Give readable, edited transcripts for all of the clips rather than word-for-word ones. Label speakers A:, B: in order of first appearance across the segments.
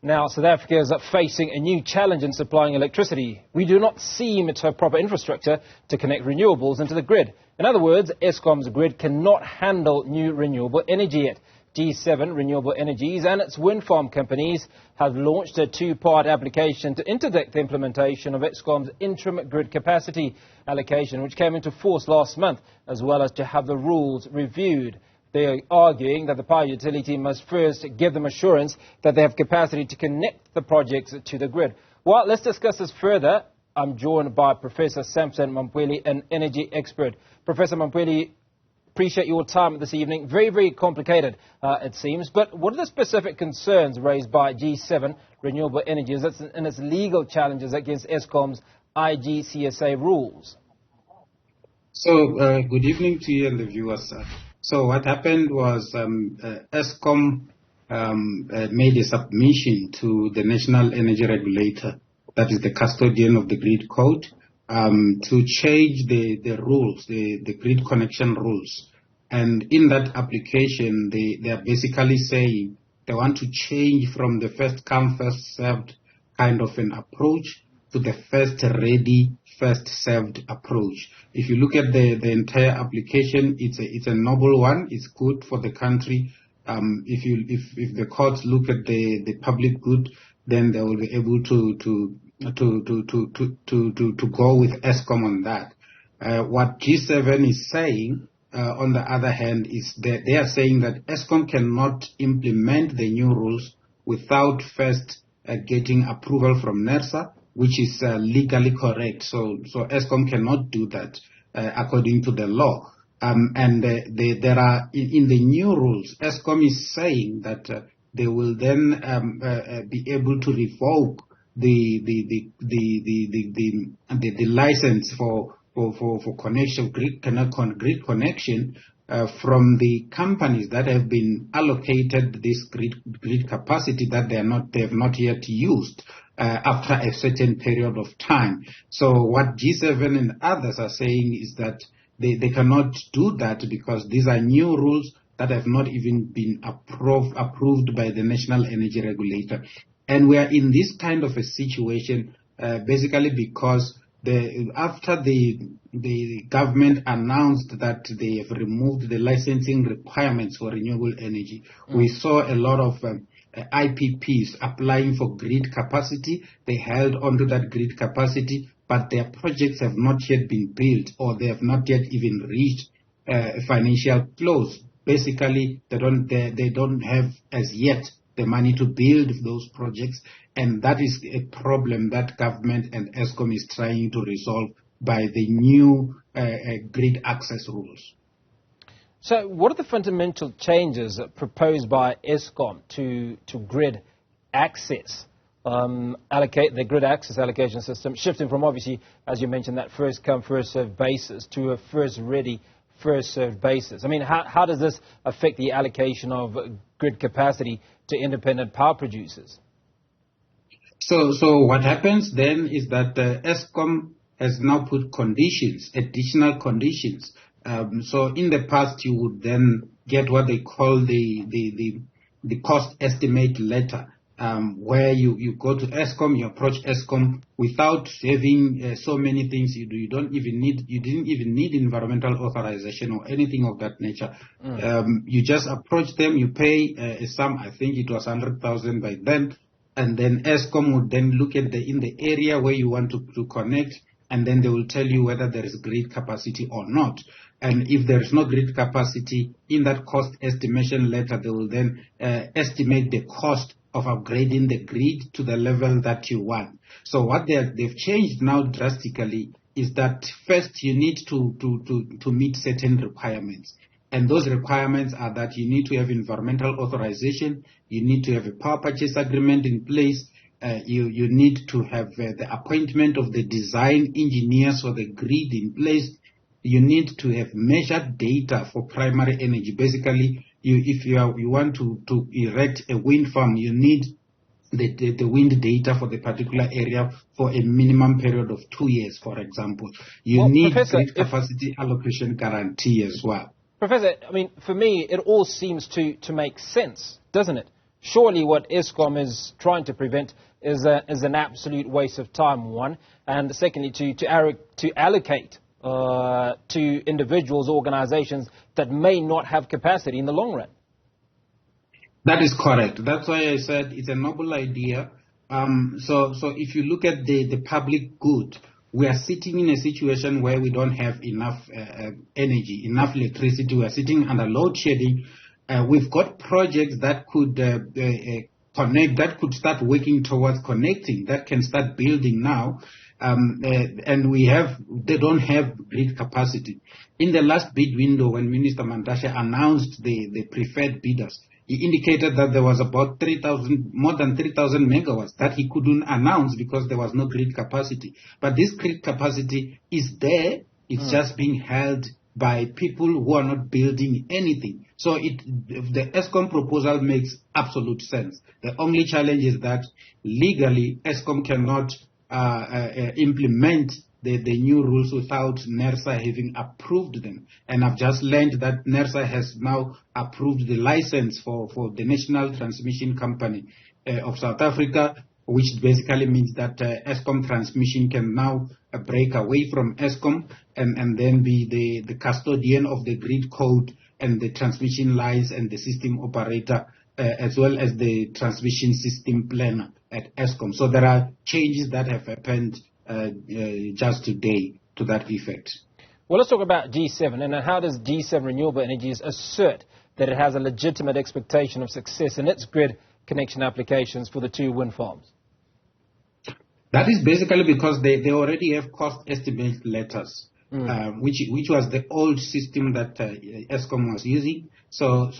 A: Now, South Africa is facing a new challenge in supplying electricity. We do not seem to have proper infrastructure to connect renewables into the grid. In other words, Eskom's grid cannot handle new renewable energy yet. G7 Renewable Energies and its wind farm companies have launched a two-part application to interdict the implementation of Eskom's interim grid capacity allocation, which came into force last month, as well as to have the rules reviewed. They are arguing that the power utility must first give them assurance that they have capacity to connect the projects to the grid. Well, let's discuss this further. I'm joined by Professor Sampson Mamphweli, an energy expert. Professor Mamphweli, appreciate your time this evening. Very, very complicated, it seems. But what are the specific concerns raised by G7 Renewable Energies and its legal challenges against Eskom's IGCSA rules?
B: So, good evening to you and the viewers. So what happened was Eskom made a submission to the National Energy Regulator, that is the custodian of the grid code, to change the rules, the grid connection rules. And in that application, they are basically saying they want to change from the first come, first served kind of an approach to the first ready, first served approach. If you look at the entire application, it's a noble one. It's good for the country. If the courts look at the public good, then they will be able to go with Eskom on that. What G7 is saying, on the other hand, is that they are saying that Eskom cannot implement the new rules without first getting approval from NERSA, which is legally correct. So Eskom cannot do that according to the law. There are in the new rules, Eskom is saying that they will then be able to revoke the license for connection, grid connection from the companies that have been allocated this grid capacity that they have not yet used after a certain period of time. So what G7 and others are saying is that they cannot do that because these are new rules that have not even been approved by the National Energy Regulator. And we are in this kind of a situation basically because after the government announced that they have removed the licensing requirements for renewable energy, we saw a lot of IPPs applying for grid capacity. They held onto that grid capacity, but their projects have not yet been built, or they have not yet even reached financial close. Basically, they don't have as yet the money to build those projects, and that is a problem that government and Eskom is trying to resolve by the new grid access rules.
A: So what are the fundamental changes proposed by Eskom to grid access, allocate the grid access allocation system, shifting from obviously, as you mentioned, that first come, first served basis to a first ready, first served basis? I mean, how does this affect the allocation of grid capacity to independent power producers?
B: So what happens then is that Eskom has now put conditions, additional conditions. So in the past, you would then get what they call the cost estimate letter, where you go to Eskom, you approach Eskom without having so many things. You didn't even need environmental authorization or anything of that nature. You just approach them, you pay a sum. I think it was 100,000 by then, and then Eskom would then look at in the area where you want to connect, and then they will tell you whether there is grid capacity or not. And if there is no grid capacity, in that cost estimation letter, they will then estimate the cost of upgrading the grid to the level that you want. So what they've changed now drastically is that first you need to meet certain requirements. And those requirements are that you need to have environmental authorization, you need to have a power purchase agreement in place, you need to have the appointment of the design engineers for the grid in place. You need to have measured data for primary energy. Basically, if you want to erect a wind farm, you need the wind data for the particular area for a minimum period of 2 years, for example. You need grid capacity allocation guarantee as well.
A: Professor, I mean, for me, it all seems to make sense, doesn't it? Surely what Eskom is trying to prevent is an absolute waste of time, one. And secondly, to allocate to individuals, organizations that may not have capacity in the long run.
B: That is correct. That's why I said it's a noble idea. So if you look at the public good, we are sitting in a situation where we don't have enough energy, enough electricity. We are sitting under load shedding. We've got projects that could connect, that could start working towards connecting, that can start building now. And they don't have grid capacity. In the last bid window, when Minister Mantashe announced the preferred bidders, he indicated that there was about more than 3,000 megawatts that he couldn't announce because there was no grid capacity. But this grid capacity is there. It's just being held by people who are not building anything. So the Eskom proposal makes absolute sense. The only challenge is that legally Eskom cannot implement the new rules without NERSA having approved them. And I've just learned that NERSA has now approved the license for the National Transmission Company of South Africa, which basically means that Eskom Transmission can now break away from Eskom and then be the custodian of the grid code and the transmission lines and the system operator, as well as the transmission system planner at Eskom. So there are changes that have happened just today to that effect.
A: Well, let's talk about G7. And how does G7 Renewable Energies assert that it has a legitimate expectation of success in its grid connection applications for the 2 wind farms?
B: That is basically because they already have cost estimate letters, which was the old system that Eskom was using. So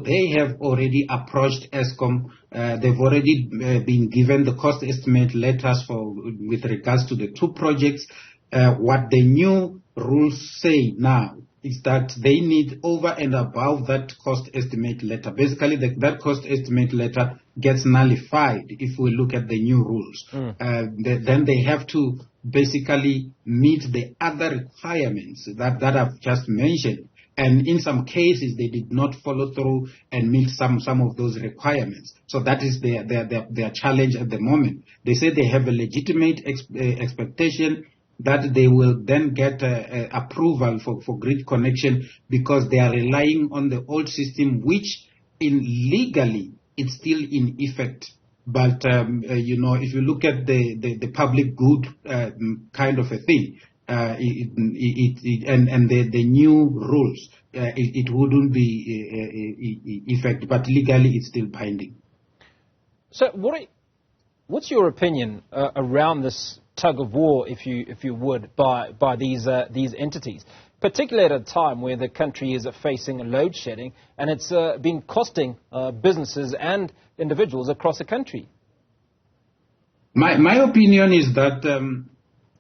B: they have already approached Eskom. They've already been given the cost estimate letters with regards to the 2 projects. What the new rules say now is that they need over and above that cost estimate letter. Basically, that cost estimate letter gets nullified if we look at the new rules. Then they have to basically meet the other requirements that I've just mentioned. And in some cases, they did not follow through and meet some of those requirements. So that is their challenge at the moment. They say they have a legitimate expectation that they will then get approval for grid connection because they are relying on the old system, which legally it's still in effect. But, if you look at the public good kind of a thing, and the new rules, it wouldn't be effect, but legally it's still binding.
A: So what's your opinion around this tug of war, if you would, by these entities, particularly at a time where the country is facing load shedding and it's been costing businesses and individuals across the country?
B: My opinion is that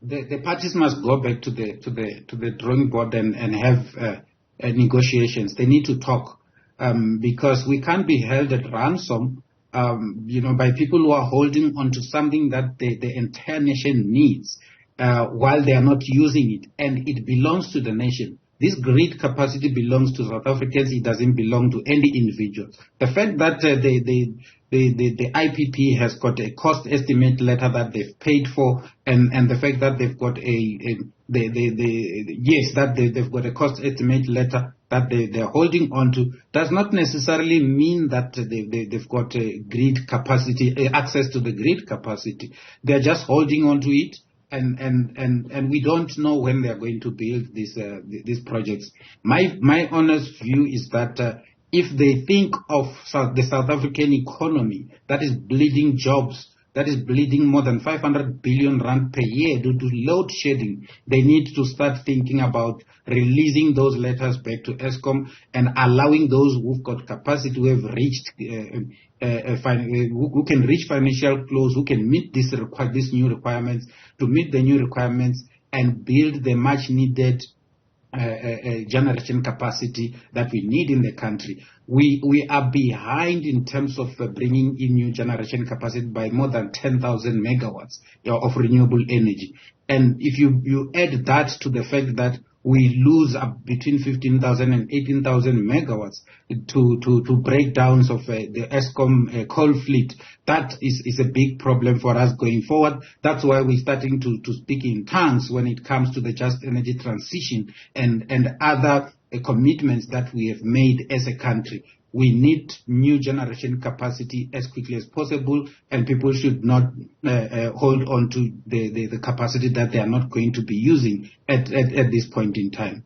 B: the parties must go back to the drawing board and have negotiations. They need to talk because we can't be held at ransom by people who are holding onto something that the entire nation needs while they are not using it, and it belongs to the nation. This grid capacity belongs to South Africans. It doesn't belong to any individual. The fact that the IPP has got a cost estimate letter that they've paid for, and the fact that they've got they've got a cost estimate letter that they're holding on to, does not necessarily mean that they've got a grid capacity, access to the grid capacity. They're just holding on to it. And we don't know when they are going to build these projects. My honest view is that if they think of the South African economy that is bleeding jobs, that is bleeding more than 500 billion rand per year due to load shedding, they need to start thinking about releasing those letters back to Eskom and allowing those who've got capacity, who have reached who can reach financial close, who can meet these new requirements, to meet the new requirements and build the much needed generation capacity that we need in the country. We are behind in terms of bringing in new generation capacity by more than 10,000 megawatts of renewable energy. And if you add that to the fact that we lose between 15,000 and 18,000 megawatts to breakdowns of the Eskom coal fleet. That is a big problem for us going forward. That's why we're starting to speak in tongues when it comes to the just energy transition and other commitments that we have made as a country. We need new generation capacity as quickly as possible, and people should not hold on to the capacity that they are not going to be using at this point in time.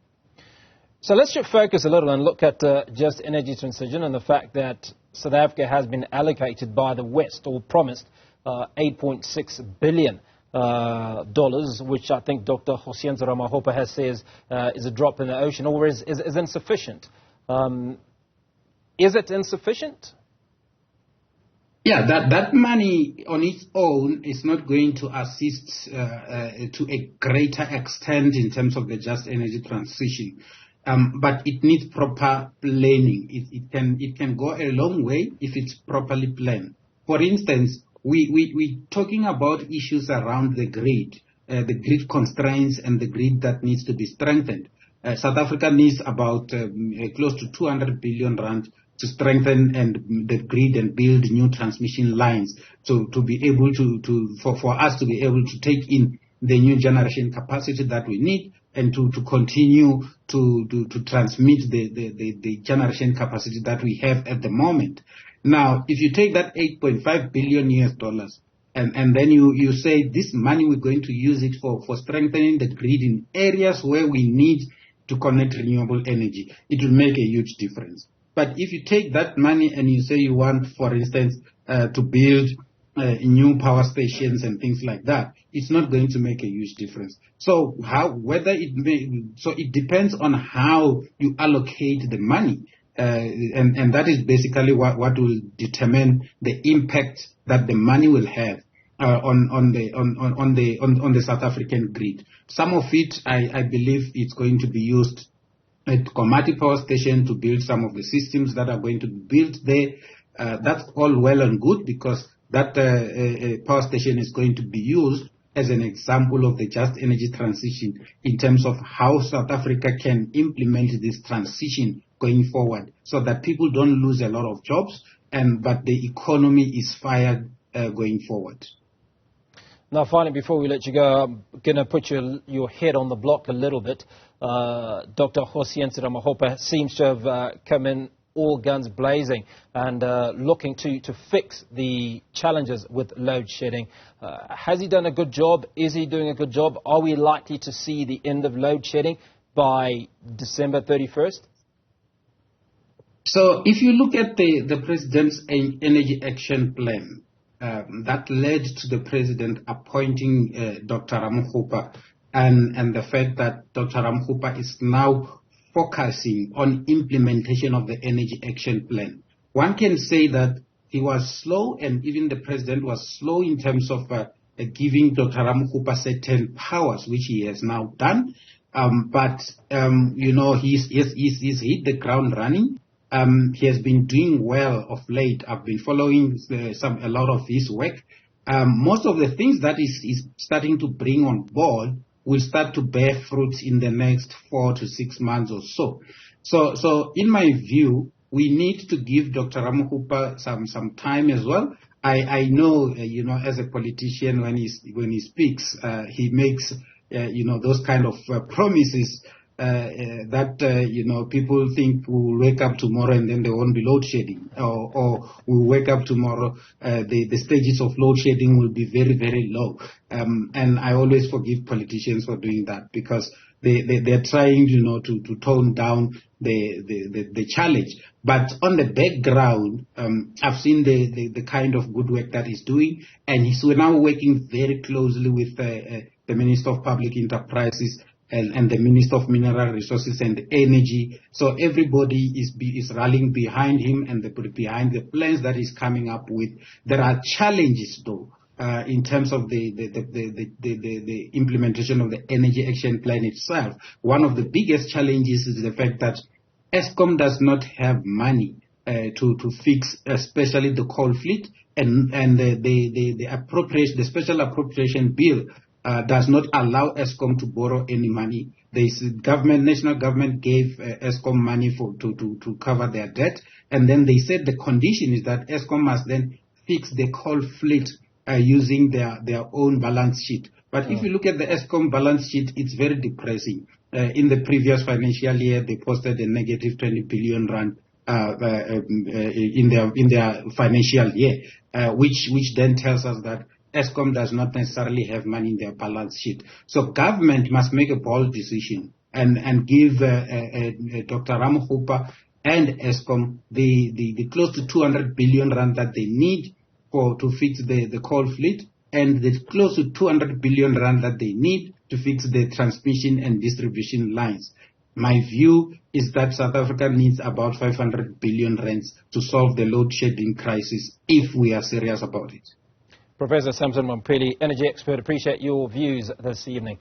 A: So let's just focus a little and look at just energy transition and the fact that South Africa has been allocated by the West, or promised, $8.6 billion, which I think Dr. Hosienza Ramaphosa has says is a drop in the ocean, or is insufficient. Is it insufficient?
B: Yeah, that money on its own is not going to assist to a greater extent in terms of the just energy transition. But it needs proper planning. It can go a long way if it's properly planned. For instance, we're talking about issues around the grid constraints and the grid that needs to be strengthened. South Africa needs about close to 200 billion rand to strengthen and the grid and build new transmission lines to be able for us to be able to take in the new generation capacity that we need, and to continue to transmit the generation capacity that we have at the moment. Now, if you take that $8.5 billion US and then you say this money we're going to use it for strengthening the grid in areas where we need to connect renewable energy, it will make a huge difference. But if you take that money and you say you want, for instance, to build new power stations and things like that, it's not going to make a huge difference. So it depends on how you allocate the money, and that is basically what will determine the impact that the money will have on the South African grid. Some of it, I believe, it's going to be used at Komati Power Station to build some of the systems that are going to be built there. That's all well and good, because that power station is going to be used as an example of the just energy transition in terms of how South Africa can implement this transition going forward, so that people don't lose a lot of jobs, but the economy is fired going forward.
A: Now, finally, before we let you go, I'm going to put your head on the block a little bit. Dr. Hosienza Ramaphosa seems to have come in all guns blazing and looking to fix the challenges with load shedding. Has he done a good job? Is he doing a good job? Are we likely to see the end of load shedding by December 31st?
B: So if you look at the President's Energy Action Plan, that led to the President appointing Dr. Ramaphosa, and the fact that Dr. Ramaphosa is now focusing on implementation of the Energy Action Plan. One can say that he was slow, and even the President was slow in terms of giving Dr. Ramaphosa certain powers, which he has now done. But he's hit the ground running. He has been doing well of late. I've been following a lot of his work. Most of the things that is starting to bring on board will start to bear fruit in the next 4 to 6 months or so. So in my view, we need to give Dr. Ramaphosa some time as well. I know, as a politician, when he speaks, he makes those kind of promises that people think we'll wake up tomorrow and then there won't be load shedding, or we'll wake up tomorrow, the stages of load shedding will be very, very low. And I always forgive politicians for doing that, because they're trying to tone down the challenge. But on the background, I've seen the kind of good work that he's doing, and he's now working very closely with the Minister of Public Enterprises and the Minister of Mineral Resources and Energy. So everybody is rallying behind him and behind the plans that he's coming up with. There are challenges, though, in terms of the implementation of the Energy Action Plan itself. One of the biggest challenges is the fact that Eskom does not have money to fix, especially the coal fleet, and the special appropriation bill does not allow Eskom to borrow any money national government gave Eskom money to cover their debt, and then they said the condition is that Eskom must then fix the coal fleet using their own balance sheet. But if you look at the Eskom balance sheet, it's very depressing. In the previous financial year, they posted a negative 20 billion rand in their financial year, which then tells us that Eskom does not necessarily have money in their balance sheet. So government must make a bold decision and give Dr. Ramokgopa and Eskom the close to 200 billion rand that they need to fix the coal fleet, and the close to 200 billion rand that they need to fix the transmission and distribution lines. My view is that South Africa needs about 500 billion rands to solve the load shedding crisis if we are serious about it.
A: Professor Sampson Mamphweli, energy expert, appreciate your views this evening.